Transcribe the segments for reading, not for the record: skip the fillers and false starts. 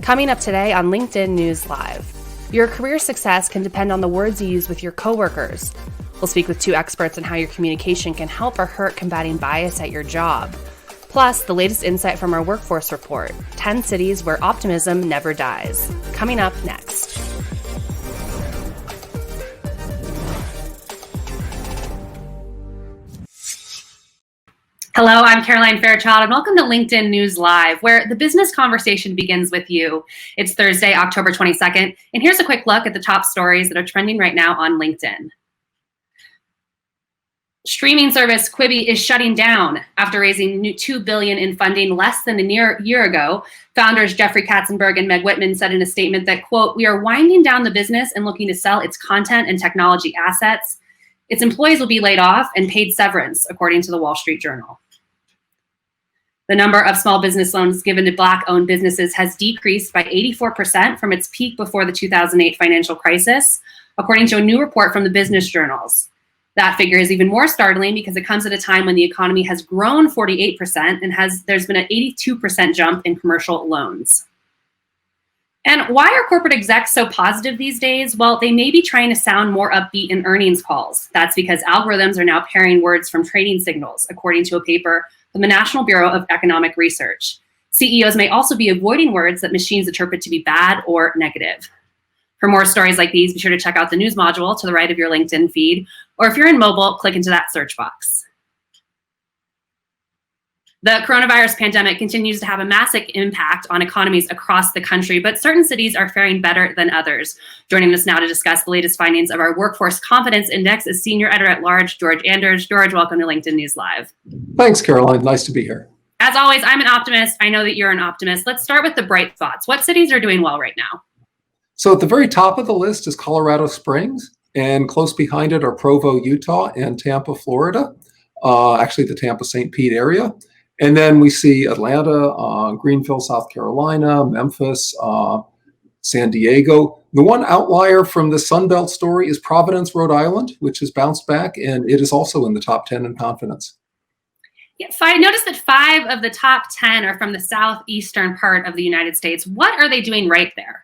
Coming up today on LinkedIn News Live. Your career success can depend on the words you use with your coworkers. We'll speak with two experts on how your communication can help or hurt combating bias at your job. Plus, the latest insight from our workforce report, 10 cities where optimism never dies. Coming up next. Hello, I'm Caroline Fairchild, and welcome to LinkedIn News Live, where the business conversation begins with you. It's Thursday, October 22nd, and here's a quick look at the top stories that are trending right now on LinkedIn. Streaming service Quibi is shutting down after raising $2 billion in funding less than a year ago. Founders Jeffrey Katzenberg and Meg Whitman said in a statement that, quote, "We are winding down the business and looking to sell its content and technology assets. Its employees will be laid off and paid severance," according to the Wall Street Journal. The number of small business loans given to Black-owned businesses has decreased by 84% from its peak before the 2008 financial crisis, according to a new report from the Business Journals. That figure is even more startling because it comes at a time when the economy has grown 48% and there's been an 82% jump in commercial loans. And why are corporate execs so positive these days? Well, they may be trying to sound more upbeat in earnings calls. That's because algorithms are now pairing words from trading signals, according to a paper from the National Bureau of Economic Research. CEOs may also be avoiding words that machines interpret to be bad or negative. For more stories like these, be sure to check out the news module to the right of your LinkedIn feed, or if you're in mobile, click into that search box. The coronavirus pandemic continues to have a massive impact on economies across the country, but certain cities are faring better than others. Joining us now to discuss the latest findings of our Workforce Confidence Index is Senior Editor-at-Large George Anders. George, welcome to LinkedIn News Live. Thanks, Caroline. Nice to be here. As always, I'm an optimist. I know that you're an optimist. Let's start with the bright spots. What cities are doing well right now? So at the very top of the list is Colorado Springs, and close behind it are Provo, Utah, and Tampa, Florida. Actually, the Tampa-St. Pete area. And then we see Atlanta, Greenville, South Carolina, Memphis, San Diego. The one outlier from the Sunbelt story is Providence, Rhode Island, which has bounced back, and it is also in the top 10 in confidence. Yeah, I noticed that 5 of the top 10 are from the southeastern part of the United States. What are they doing right there?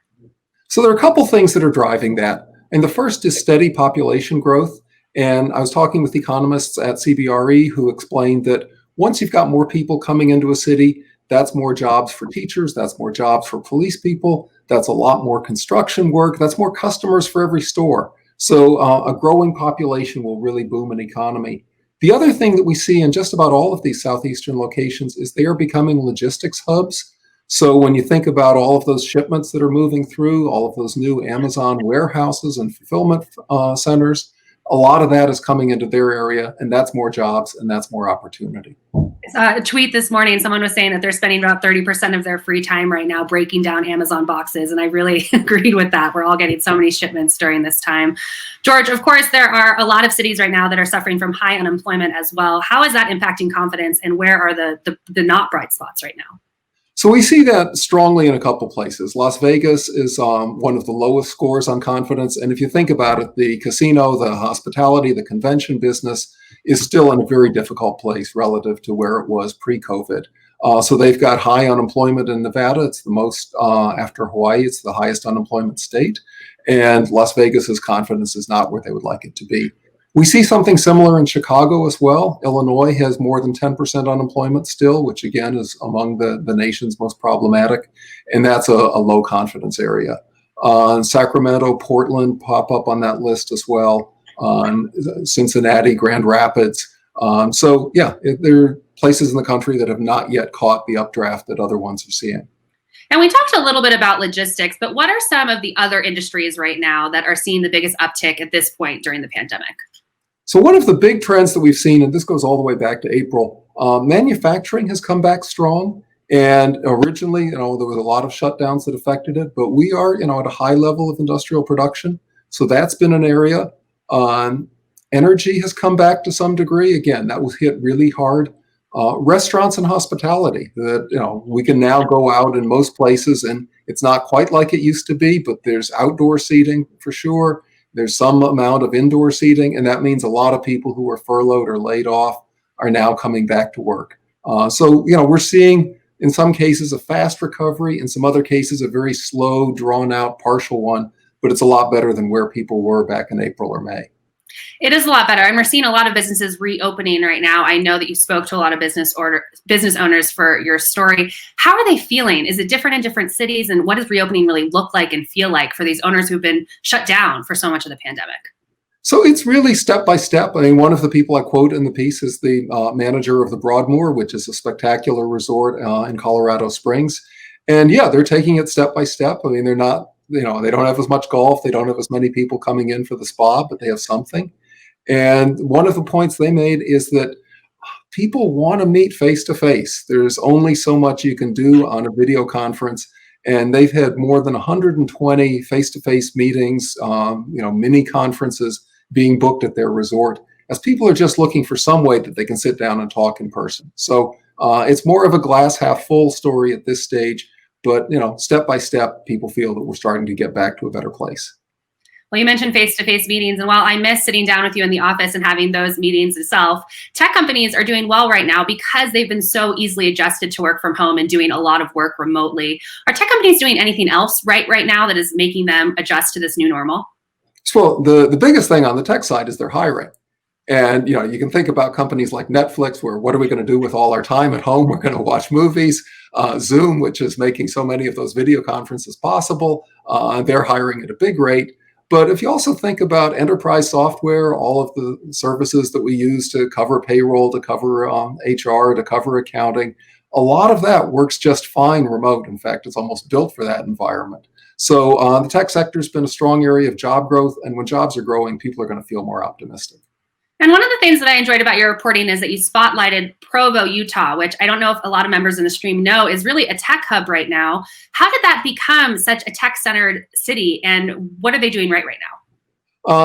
So there are a couple things that are driving that. And the first is steady population growth. And I was talking with economists at CBRE who explained that once you've got more people coming into a city, that's more jobs for teachers, that's more jobs for police people, that's a lot more construction work, that's more customers for every store. So a growing population will really boom an economy. The other thing that we see in just about all of these southeastern locations is they are becoming logistics hubs. So when you think about all of those shipments that are moving through, all of those new Amazon warehouses and fulfillment centers, a lot of that is coming into their area, and that's more jobs and that's more opportunity. A tweet this morning, someone was saying that they're spending about 30% of their free time right now breaking down Amazon boxes, and I really agreed with that. We're all getting so many shipments during this time. George, of course, there are a lot of cities right now that are suffering from high unemployment as well. How is that impacting confidence, and where are the not bright spots right now? So we see that strongly in a couple places. Las Vegas is one of the lowest scores on confidence. And if you think about it, the casino, the hospitality, the convention business is still in a very difficult place relative to where it was pre-COVID. So they've got high unemployment in Nevada. It's the most, after Hawaii, it's the highest unemployment state. And Las Vegas's confidence is not where they would like it to be. We see something similar in Chicago as well. Illinois has more than 10% unemployment still, which again is among the nation's most problematic. And that's a low confidence area. Sacramento, Portland pop up on that list as well. Cincinnati, Grand Rapids. So yeah, there are places in the country that have not yet caught the updraft that other ones are seeing. And we talked a little bit about logistics, but what are some of the other industries right now that are seeing the biggest uptick at this point during the pandemic? So one of the big trends that we've seen, and this goes all the way back to April, manufacturing has come back strong. And originally, there was a lot of shutdowns that affected it, but we are, at a high level of industrial production. So that's been an area. Energy has come back to some degree. Again, that was hit really hard. Restaurants and hospitality that, we can now go out in most places, and it's not quite like it used to be, but there's outdoor seating for sure. There's some amount of indoor seating, and that means a lot of people who are furloughed or laid off are now coming back to work. So, we're seeing, In some cases, a fast recovery. In some other cases, a very slow, drawn out, partial one. But it's a lot better than where people were back in April or May. It is a lot better. And we're seeing a lot of businesses reopening right now. I know that you spoke to a lot of business owners for your story. How are they feeling? Is it different in different cities? And what does reopening really look like and feel like for these owners who've been shut down for so much of the pandemic? So it's really step by step. I mean, one of the people I quote in the piece is the manager of the Broadmoor, which is a spectacular resort in Colorado Springs. And yeah, they're taking it step by step. I mean, they're not, they don't have as much golf. They don't have as many people coming in for the spa, but they have something. And one of the points they made is that people want to meet face to face. There's only so much you can do on a video conference. And they've had more than 120 face-to-face meetings, mini conferences being booked at their resort, as people are just looking for some way that they can sit down and talk in person. So it's more of a glass half full story at this stage, but step by step, people feel that we're starting to get back to a better place. Well, you mentioned face-to-face meetings, and while I miss sitting down with you in the office and having those meetings itself, tech companies are doing well right now because they've been so easily adjusted to work from home and doing a lot of work remotely. Are tech companies doing anything else right now that is making them adjust to this new normal? Well, the biggest thing on the tech side is they're hiring. And you can think about companies like Netflix, where what are we going to do with all our time at home? We're going to watch movies. Zoom, which is making so many of those video conferences possible, they're hiring at a big rate. But if you also think about enterprise software, all of the services that we use to cover payroll, to cover HR, to cover accounting, a lot of that works just fine remote. In fact, it's almost built for that environment. So the tech sector has been a strong area of job growth. And when jobs are growing, people are going to feel more optimistic. And one of the things that I enjoyed about your reporting is that you spotlighted Provo, Utah, which I don't know if a lot of members in the stream know is really a tech hub right now. How did that become such a tech-centered city, and what are they doing right now?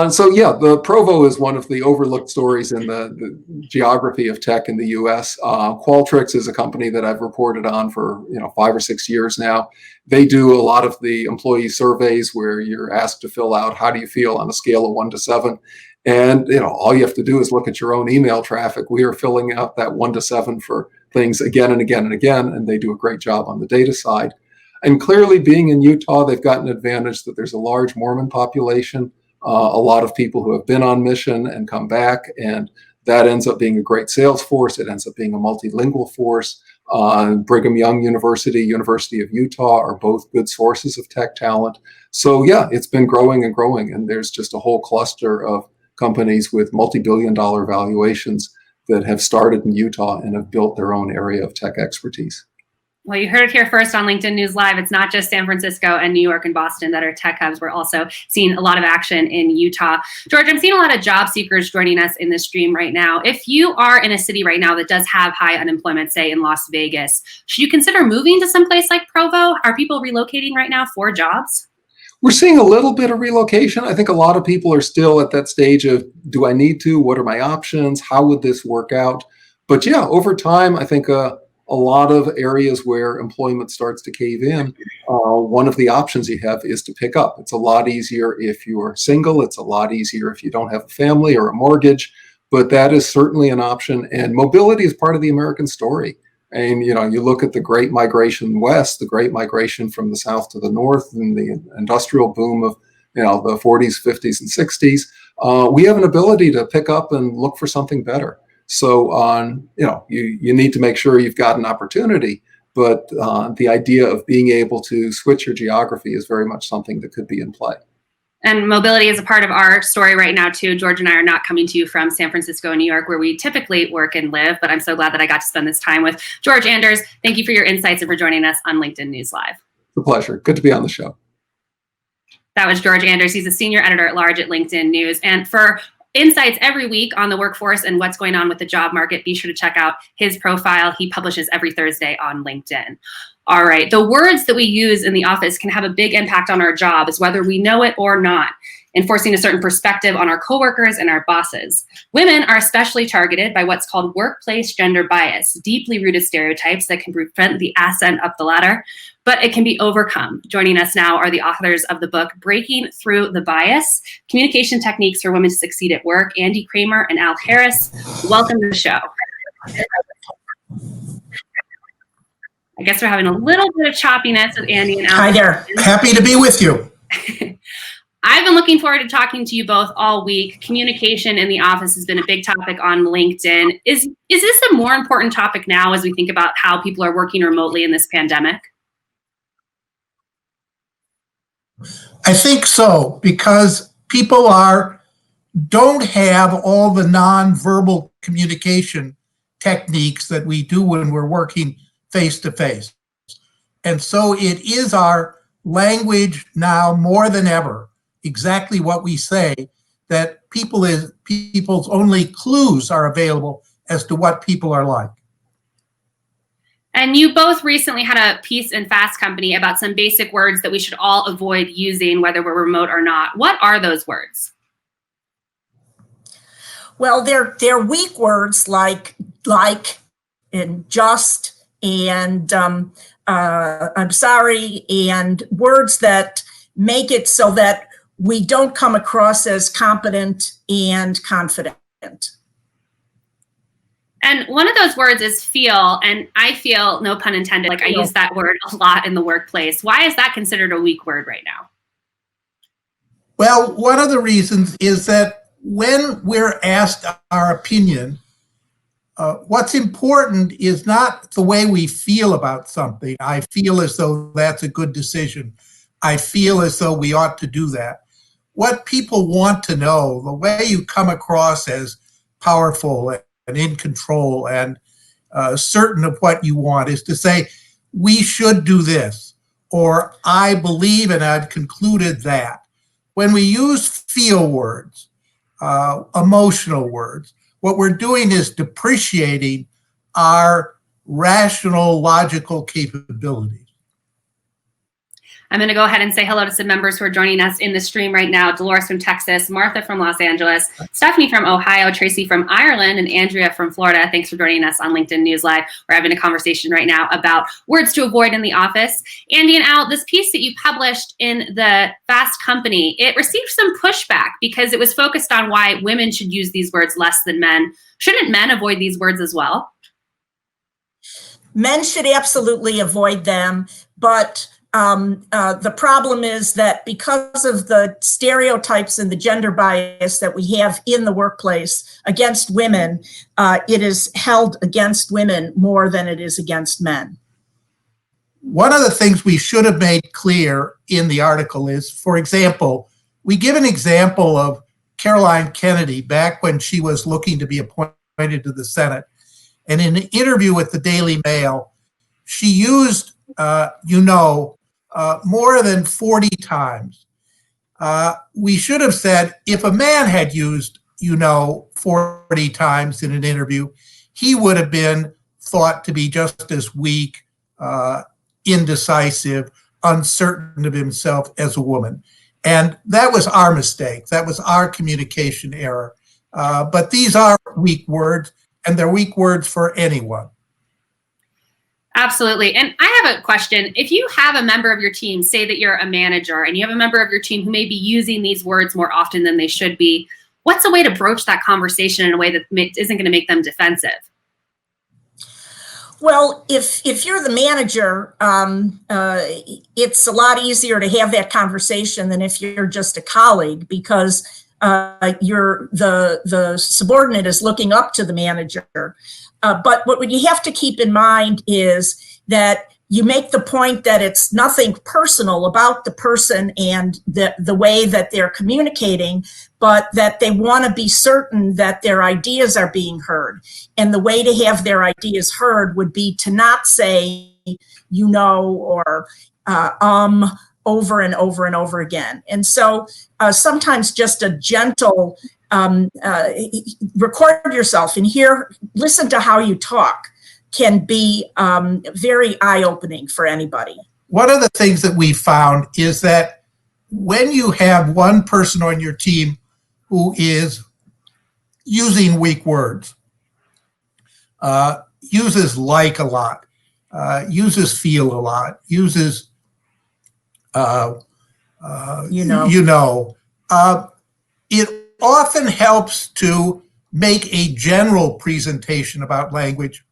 The Provo is one of the overlooked stories in the geography of tech in the U.S. Qualtrics is a company that I've reported on for 5 or 6 years now. They do a lot of the employee surveys where you're asked to fill out how do you feel on a scale of 1 to 7. And all you have to do is look at your own email traffic. We are filling out that 1 to 7 for things again and again and again, and they do a great job on the data side. And clearly, being in Utah, they've got an advantage that there's a large Mormon population, a lot of people who have been on mission and come back, and that ends up being a great sales force. It ends up being a multilingual force. Brigham Young University, University of Utah are both good sources of tech talent. So yeah, it's been growing and growing, and there's just a whole cluster of companies with multi-billion-dollar valuations that have started in Utah and have built their own area of tech expertise. Well, you heard it here first on LinkedIn News Live. It's not just San Francisco and New York and Boston that are tech hubs. We're also seeing a lot of action in Utah. George, I'm seeing a lot of job seekers joining us in this stream right now. If you are in a city right now that does have high unemployment, say in Las Vegas, should you consider moving to some place like Provo? Are people relocating right now for jobs? We're seeing a little bit of relocation. I think a lot of people are still at that stage of, do I need to? What are my options? How would this work out? But yeah, over time, I think a lot of areas where employment starts to cave in, one of the options you have is to pick up. It's a lot easier if you're single. It's a lot easier if you don't have a family or a mortgage, but that is certainly an option. And mobility is part of the American story. And, you look at the great migration west, the great migration from the south to the north, and the industrial boom of, the 40s, 50s, and 60s. We have an ability to pick up and look for something better. So, you need to make sure you've got an opportunity, but the idea of being able to switch your geography is very much something that could be in play. And mobility is a part of our story right now, too. George and I are not coming to you from San Francisco and New York, where we typically work and live, but I'm so glad that I got to spend this time with George Anders. Thank you for your insights and for joining us on LinkedIn News Live. It's a pleasure. Good to be on the show. That was George Anders. He's a senior editor at large at LinkedIn News. And for insights every week on the workforce and what's going on with the job market, be sure to check out his profile. He publishes every Thursday on LinkedIn. All right, the words that we use in the office can have a big impact on our jobs, whether we know it or not, enforcing a certain perspective on our coworkers and our bosses. Women are especially targeted by what's called workplace gender bias, deeply rooted stereotypes that can prevent the ascent up the ladder, but it can be overcome. Joining us now are the authors of the book, Breaking Through the Bias, Communication Techniques for Women to Succeed at Work, Andy Kramer and Al Harris. Welcome to the show. I guess we're having a little bit of choppiness with Andy and Al. Hi there. Happy to be with you. I've been looking forward to talking to you both all week. Communication in the office has been a big topic on LinkedIn. Is this a more important topic now as we think about how people are working remotely in this pandemic? I think so, because people don't have all the nonverbal communication techniques that we do when we're working face to face. And so it is our language now more than ever, exactly what we say, that people's only clues are available as to what people are like. And you both recently had a piece in Fast Company about some basic words that we should all avoid using, whether we're remote or not. What are those words? Well, they're weak words like and just and I'm sorry, and words that make it so that we don't come across as competent and confident. And one of those words is feel, and I feel, no pun intended, like I use that word a lot in the workplace. Why is that considered a weak word right now? Well, one of the reasons is that when we're asked our opinion, what's important is not the way we feel about something. I feel as though that's a good decision. I feel as though we ought to do that. What people want to know, the way you come across as powerful and in control and certain of what you want, is to say, we should do this, or I believe and I've concluded that. When we use feel words, emotional words, what we're doing is depreciating our rational, logical capabilities. I'm going to go ahead and say hello to some members who are joining us in the stream right now. Dolores from Texas, Martha from Los Angeles, Stephanie from Ohio, Tracy from Ireland, and Andrea from Florida. Thanks for joining us on LinkedIn News Live. We're having a conversation right now about words to avoid in the office. Andy and Al, this piece that you published in the Fast Company, it received some pushback because it was focused on why women should use these words less than men. Shouldn't men avoid these words as well? Men should absolutely avoid them, but the problem is that because of the stereotypes and the gender bias that we have in the workplace against women, it is held against women more than it is against men. One of the things we should have made clear in the article is, for example, we give an example of Caroline Kennedy back when she was looking to be appointed to the Senate. And in an interview with the Daily Mail, she used, more than 40 times. We should have said, if a man had used, 40 times in an interview, he would have been thought to be just as weak, indecisive, uncertain of himself as a woman. And that was our mistake. That was our communication error. But these are weak words, and they're weak words for anyone. Absolutely. And I have a question. If you have a member of your team, say that you're a manager, and you have a member of your team who may be using these words more often than they should be, what's a way to broach that conversation in a way that isn't going to make them defensive? Well, if you're the manager, it's a lot easier to have that conversation than if you're just a colleague, because the subordinate is looking up to the manager. But what you have to keep in mind is that you make the point that it's nothing personal about the person and the way that they're communicating, but that they want to be certain that their ideas are being heard. And the way to have their ideas heard would be to not say, or over and over and over again. And so sometimes just a gentle record yourself and listen to how you talk can be very eye-opening for anybody. One of the things that we found is that when you have one person on your team who is using weak words, uses like a lot, uses feel a lot, uses it often helps to make a general presentation about language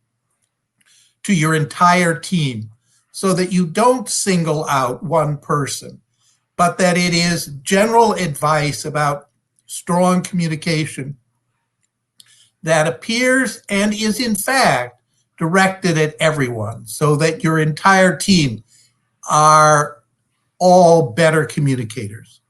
to your entire team. so that you don't single out one person, but that it is general advice about strong communication that appears and is in fact directed at everyone, so that your entire team are all better communicators.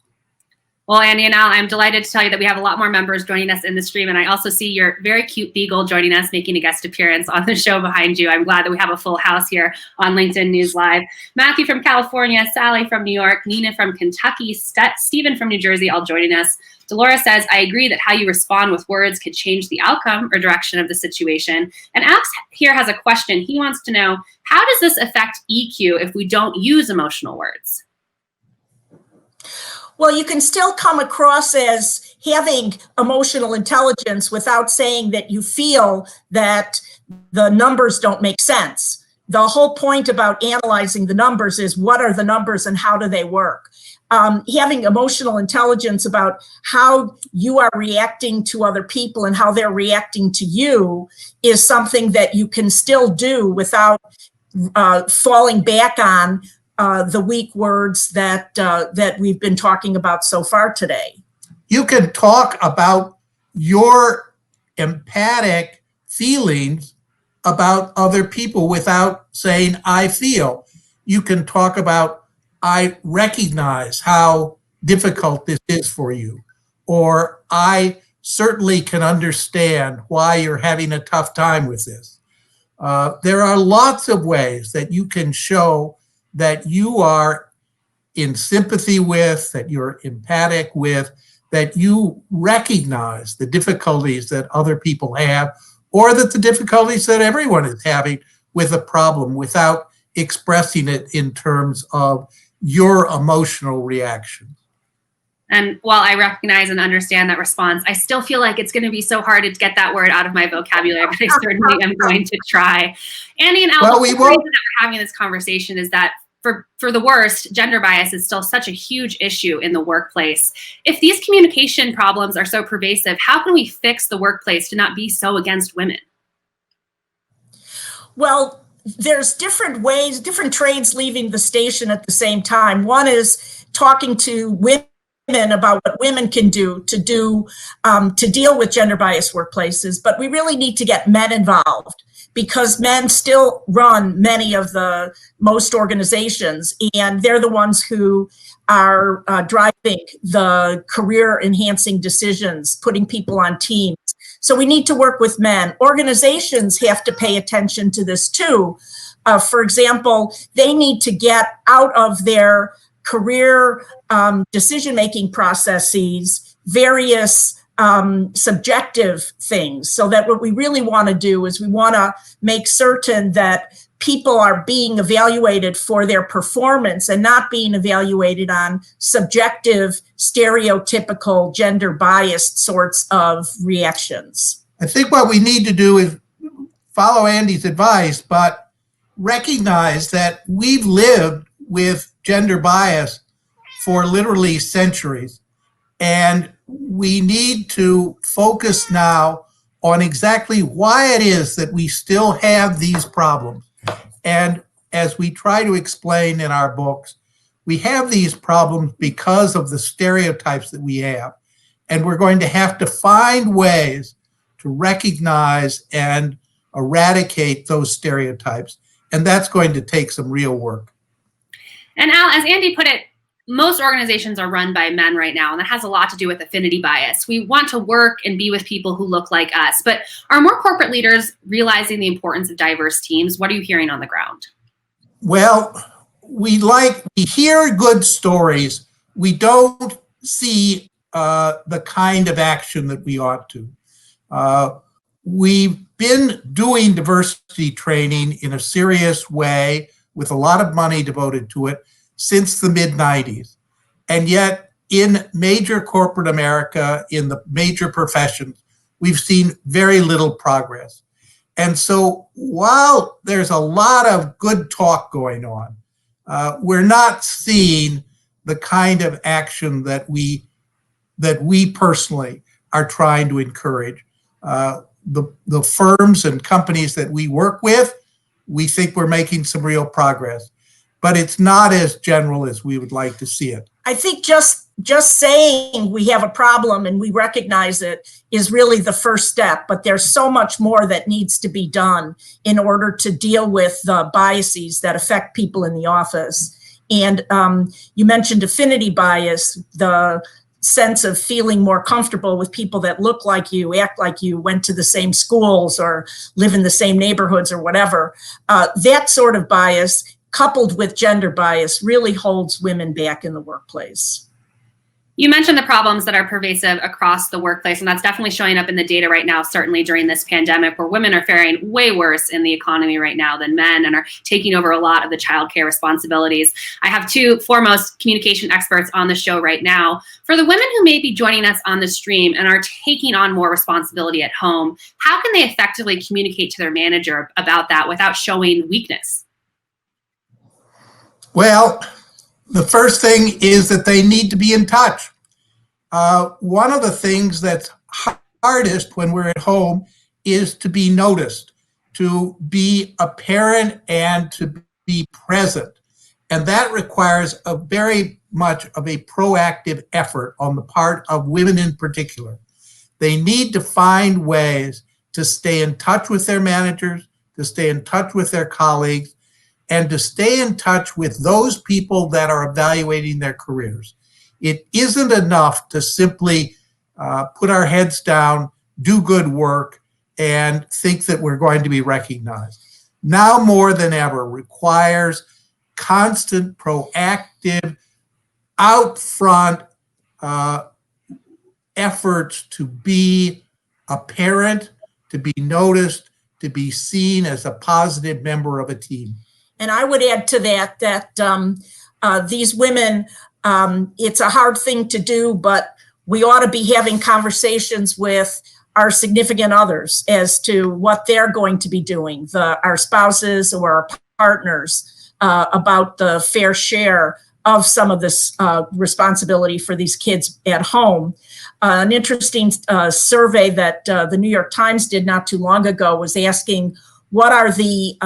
Well, Andy and Al, I'm delighted to tell you that we have a lot more members joining us in the stream, and I also see your very cute beagle joining us, making a guest appearance on the show behind you. I'm glad that we have a full house here on LinkedIn News Live. Matthew from California, Sally from New York, Nina from Kentucky, Stephen from New Jersey, all joining us. Dolores says, I agree that how you respond with words could change the outcome or direction of the situation. And Alex here has a question. He wants to know, how does this affect EQ if we don't use emotional words? Well, you can still come across as having emotional intelligence without saying that you feel that the numbers don't make sense. The whole point about analyzing the numbers is, what are the numbers and how do they work? Having emotional intelligence about how you are reacting to other people and how they're reacting to you is something that you can still do without falling back on the weak words that we've been talking about so far today. You can talk about your empathic feelings about other people without saying, I feel. You can talk about, I recognize how difficult this is for you, or I certainly can understand why you're having a tough time with this. There are lots of ways that you can show that you are in sympathy with, that you're empathic with, that you recognize the difficulties that other people have, or that the difficulties that everyone is having with a problem, without expressing it in terms of your emotional reaction. And while I recognize and understand that response, I still feel like it's going to be so hard to get that word out of my vocabulary, but I certainly am going to try. Andy and Al, the reason that we're having this conversation is that for the worst, gender bias is still such a huge issue in the workplace. If these communication problems are so pervasive, how can we fix the workplace to not be so against women? Well, there's different ways, different trains leaving the station at the same time. One is talking to women about what women can do to deal with gender bias workplaces, but we really need to get men involved, because men still run many of the most organizations, and they're the ones who are driving the career-enhancing decisions, putting people on teams. So we need to work with men. Organizations have to pay attention to this too. For example, they need to get out of their career decision-making processes various subjective things, so that what we really want to do is we want to make certain that people are being evaluated for their performance and not being evaluated on subjective, stereotypical, gender biased sorts of reactions. I think what we need to do is follow Andy's advice, but recognize that we've lived with gender bias for literally centuries. And we need to focus now on exactly why it is that we still have these problems. And as we try to explain in our books, we have these problems because of the stereotypes that we have. And we're going to have to find ways to recognize and eradicate those stereotypes. And that's going to take some real work. And Al, as Andy put it, most organizations are run by men right now, and that has a lot to do with affinity bias. We want to work and be with people who look like us, but are more corporate leaders realizing the importance of diverse teams? What are you hearing on the ground? Well, we hear good stories. We don't see the kind of action that we ought to. We've been doing diversity training in a serious way with a lot of money devoted to it since the mid-90s. And yet in major corporate America, in the major professions, we've seen very little progress. And so while there's a lot of good talk going on, we're not seeing the kind of action that we personally are trying to encourage. The firms and companies that we work with, we think we're making some real progress. but it's not as general as we would like to see it. I think just saying we have a problem and we recognize it is really the first step, but there's so much more that needs to be done in order to deal with the biases that affect people in the office. And you mentioned affinity bias, the sense of feeling more comfortable with people that look like you, act like you, went to the same schools or live in the same neighborhoods or whatever. That sort of bias, coupled with gender bias, really holds women back in the workplace. You mentioned the problems that are pervasive across the workplace, and that's definitely showing up in the data right now, certainly during this pandemic, where women are faring way worse in the economy right now than men and are taking over a lot of the childcare responsibilities. I have two foremost communication experts on the show right now. For the women who may be joining us on the stream and are taking on more responsibility at home, how can they effectively communicate to their manager about that without showing weakness? Well, the first thing is that they need to be in touch. One of the things that's hardest when we're at home is to be noticed, to be apparent and to be present. And that requires a very much of a proactive effort on the part of women in particular. They need to find ways to stay in touch with their managers, to stay in touch with their colleagues, and to stay in touch with those people that are evaluating their careers. It isn't enough to simply put our heads down, do good work, and think that we're going to be recognized. Now more than ever requires constant, proactive, out front efforts to be apparent, to be noticed, to be seen as a positive member of a team. And I would add to that these women, it's a hard thing to do, but we ought to be having conversations with our significant others as to what they're going to be doing, our spouses or our partners, about the fair share of some of this responsibility for these kids at home. An interesting survey that the New York Times did not too long ago was asking what are the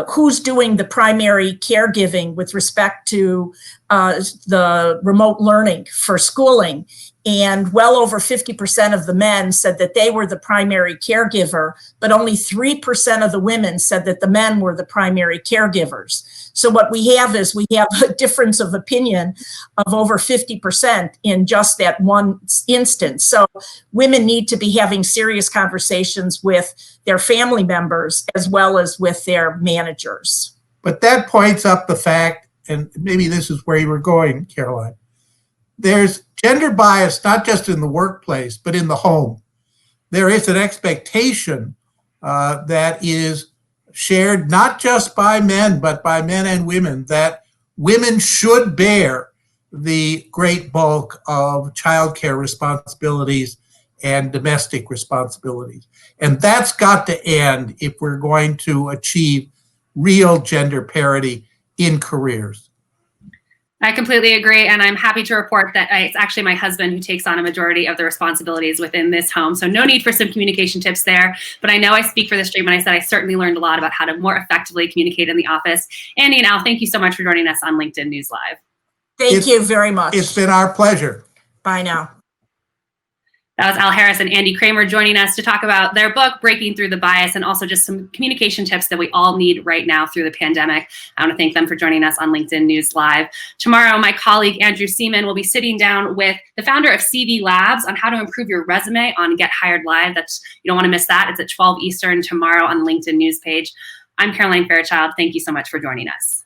who's doing the primary caregiving with respect to the remote learning for schooling. And well over 50% of the men said that they were the primary caregiver, but only 3% of the women said that the men were the primary caregivers. So what we have is we have a difference of opinion of over 50% in just that one instance. So women need to be having serious conversations with their family members as well as with their managers. But that points up the fact, and maybe this is where you were going, Caroline, there's gender bias, not just in the workplace, but in the home. There is an expectation that is shared not just by men, but by men and women, that women should bear the great bulk of childcare responsibilities and domestic responsibilities. And that's got to end if we're going to achieve real gender parity in careers. I completely agree, and I'm happy to report that it's actually my husband who takes on a majority of the responsibilities within this home, so no need for some communication tips there, but I know I speak for the stream when I said I certainly learned a lot about how to more effectively communicate in the office. Andy and Al, thank you so much for joining us on LinkedIn News Live. Thank you very much. It's been our pleasure. Bye now. That was Al Harris and Andy Kramer joining us to talk about their book, Breaking Through the Bias, and also just some communication tips that we all need right now through the pandemic. I want to thank them for joining us on LinkedIn News Live. Tomorrow, my colleague Andrew Seaman will be sitting down with the founder of CV Labs on how to improve your resume on Get Hired Live. You don't want to miss that. It's at 12 Eastern tomorrow on the LinkedIn News page. I'm Caroline Fairchild. Thank you so much for joining us.